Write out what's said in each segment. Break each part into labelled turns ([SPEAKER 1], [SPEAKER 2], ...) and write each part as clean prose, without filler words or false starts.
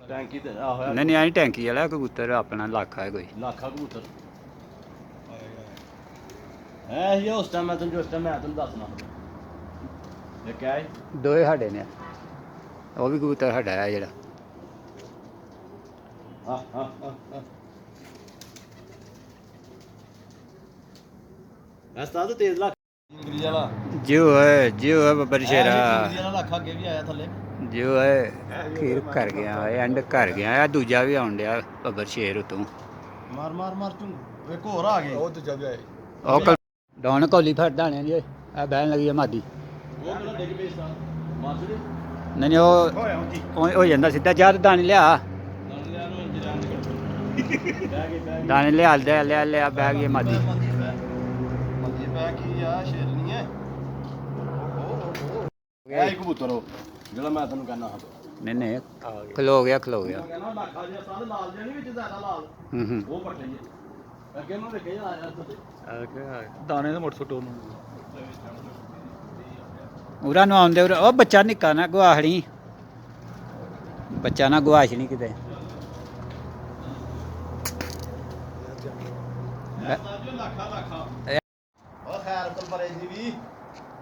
[SPEAKER 1] ਟੈਂਕੀ ਤੇ ਆ ਹੋਇਆ
[SPEAKER 2] ਨਹੀਂ ਆਈ ਟੈਂਕੀ ਵਾਲਾ ਕਬੂਤਰ ਆਪਣਾ ਲੱਖ ਹੈ ਕੋਈ
[SPEAKER 1] ਲੱਖਾ ਕਬੂਤਰ ਹੈ ਇਹ ਉਸ ਟਾਈਮ ਮੈਂ ਤੈਨੂੰ ਦੱਸਣਾ ਇਹ ਕਿਆ ਹੈ
[SPEAKER 2] ਦੋਏ ਸਾਡੇ ਨੇ ਉਹ ਵੀ ਕਬੂਤਰ ਸਾਡਾ ਹੈ ਜਿਹੜਾ
[SPEAKER 1] ਰਸਤਾ ਤਾਂ ਤੇਜ਼ ਲੱਖ ਇੰਗਲਿਸ਼ ਵਾਲਾ
[SPEAKER 2] ਜਿਉ ਹੈ ਬੱਬਰ ਸ਼ੇਰਾ
[SPEAKER 1] ਇੰਗਲਿਸ਼ ਵਾਲਾ ਲੱਖ ਅੱਗੇ ਵੀ ਆਇਆ ਥੱਲੇ
[SPEAKER 2] ਜਿਉ ਹੈ ਖੀਰ ਕਰ ਗਿਆ ਐਂਡ ਕਰ ਗਿਆ ਇਹ ਦੂਜਾ ਵੀ ਆਉਣ ਡਿਆ ਬੱਬਰ ਸ਼ੇਰ ਉਤੋਂ
[SPEAKER 1] ਮਾਰ ਤੂੰ ਇੱਕ ਹੋਰ ਆ ਗਏ ਉਹ ਦੂਜਾ ਵੀ ਆਏ
[SPEAKER 2] ਉਹ ਡਾਉਣ ਕੋਲੀ ਫੜਦਾ ਨੇ ਜੀ ਇਹ ਬਹਿਣ ਲੱਗੀ ਆ ਮਾਦੀ
[SPEAKER 1] ਉਹ ਕਿਹੜਾ ਡਿੱਗ ਪਈ ਸਾ ਮਾਰ ਦੇ
[SPEAKER 2] ਨਹੀਂ ਉਹ ਹੋ ਜਾਂਦਾ ਸਿੱਧਾ ਜਾ ਤੇ ਦਾਣੇ ਲਿਆ ਦਾਣੇ ਲਿਆ ਬਹਿ ਗਈ ਮਾਦੀ
[SPEAKER 1] ਬਹਿ ਕੀ ਆ ਸ਼ੇਰਨੀ ਹੈ ਇਹ ਕਬੂਤਰ ਉਹ ਜਿਹੜਾ ਮੈਂ ਤੈਨੂੰ ਕਹਿਣਾ ਹਾਂ
[SPEAKER 2] ਨਹੀਂ ਖਲੋ ਗਿਆ
[SPEAKER 1] ਕਹਿੰਦਾ ਲੱਖਾ ਜਿਹਾ ਸਾਹ ਲਾਲ ਜਿਹਾ ਨਹੀਂ ਵਿੱਚ ਜ਼ਿਆਦਾ ਲਾਲ ਉਹ ਪੱਟੇ ਜੀ ਅੱਗੇ ਨੂੰ ਦੇਖੇ ਜਾ ਆਇਆ ਉੱਤੇ
[SPEAKER 3] ਦਾਣੇ ਦੇ ਮੋਟ ਸੁੱਟੋ ਨੂੰ
[SPEAKER 2] ਉਰਾ ਨੂੰ ਆਉਂਦੇ ਉਹ ਬੱਚਾ ਨਿੱਕਾ ਨਾ ਗੁਆਹਣੀ ਬੱਚਾ ਨਾ ਗੁਆਸ਼ ਨਹੀਂ ਕਿਤੇ
[SPEAKER 1] ਲੱਖਾ ਉਹ ਖੈਰ ਪਰਵਾਜ਼ੀ ਵੀ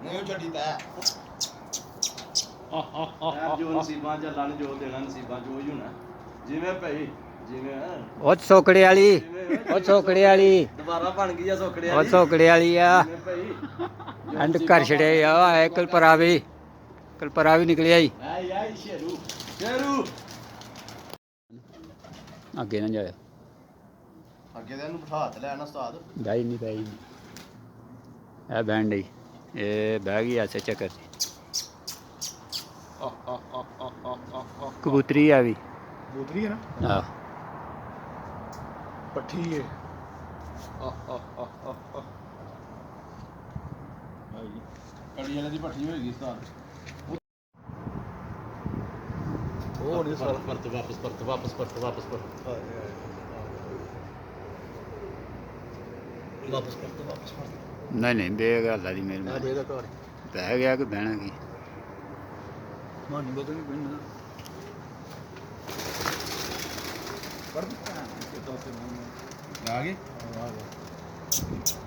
[SPEAKER 1] ਨਹੀਂ ਛੱਡੀ ਤਾ ਜੋ ਨਸੀਬਾਂ ਚ ਅੱਲਾ ਨੇ ਜੋ ਦੇਣਾ ਨਸੀਬਾਂ ਚ ਉਹੀ ਹੋਣਾ ਜਿਵੇਂ ਭਾਈ ਜਿਵੇਂ
[SPEAKER 2] ਉਹ ਸੋਕੜੇ ਵਾਲੀ
[SPEAKER 1] ਦੁਬਾਰਾ ਬਣ ਗਈ ਆ ਸੋਕੜੇ
[SPEAKER 2] ਉਹ ਸੋਕੜੇ ਵਾਲੀ ਆ
[SPEAKER 1] ਭਾਈ
[SPEAKER 2] ਐਂਡ ਕਰ ਛੜੇ ਆ ਆਏ ਕਲਪਰਾ ਵੀ ਨਿਕਲਿਆ ਜੀ
[SPEAKER 1] ਆਈ ਸ਼ੇਰੂ
[SPEAKER 2] ਅੱਗੇ ਨਾ ਜਾਇਆ
[SPEAKER 1] ਅੱਗੇ ਤਾਂ ਇਹਨੂੰ ਬਿਠਾ ਤੇ ਲੈਣਾ ਉਸਤਾਦ
[SPEAKER 2] ਬਹਿ ਨਹੀਂ ਇਹ ਬੈਂਡ ਹੀ ਇਹ ਬਹਿ ਗਈ ਐਸੇ ਚੱਕਰ ਚ ਕਬੂਤਰੀ ਆ ਵੀ
[SPEAKER 3] ਕਬੂਤਰੀ ਹੈ ਨਾ
[SPEAKER 2] ਆਹ
[SPEAKER 3] ਪੱਠੀ ਹੈ
[SPEAKER 1] ਕੜੀ ਵਾਲੇ ਦੀ ਭੱਠੀ ਹੋਏਗੀ ਉਸਤਾਦ
[SPEAKER 3] ਉਹ ਨਹੀਂ ਸਾਲ
[SPEAKER 1] ਵਾਪਸ
[SPEAKER 2] ਨਹੀਂ ਬੇਗਾਲਾ ਦੀ ਮੇਰੇ ਨਾਲ
[SPEAKER 3] ਬੇਦਾ ਘਰ
[SPEAKER 2] ਬਹਿ ਗਿਆ ਕਿ ਬਹਿਣਾ ਕੀ
[SPEAKER 3] ਮਾਨੀ ਬਦਲ ਨਹੀਂ ਪੈਣਾ
[SPEAKER 1] ਆ ਗਏ
[SPEAKER 3] ਆ ਗਿਆ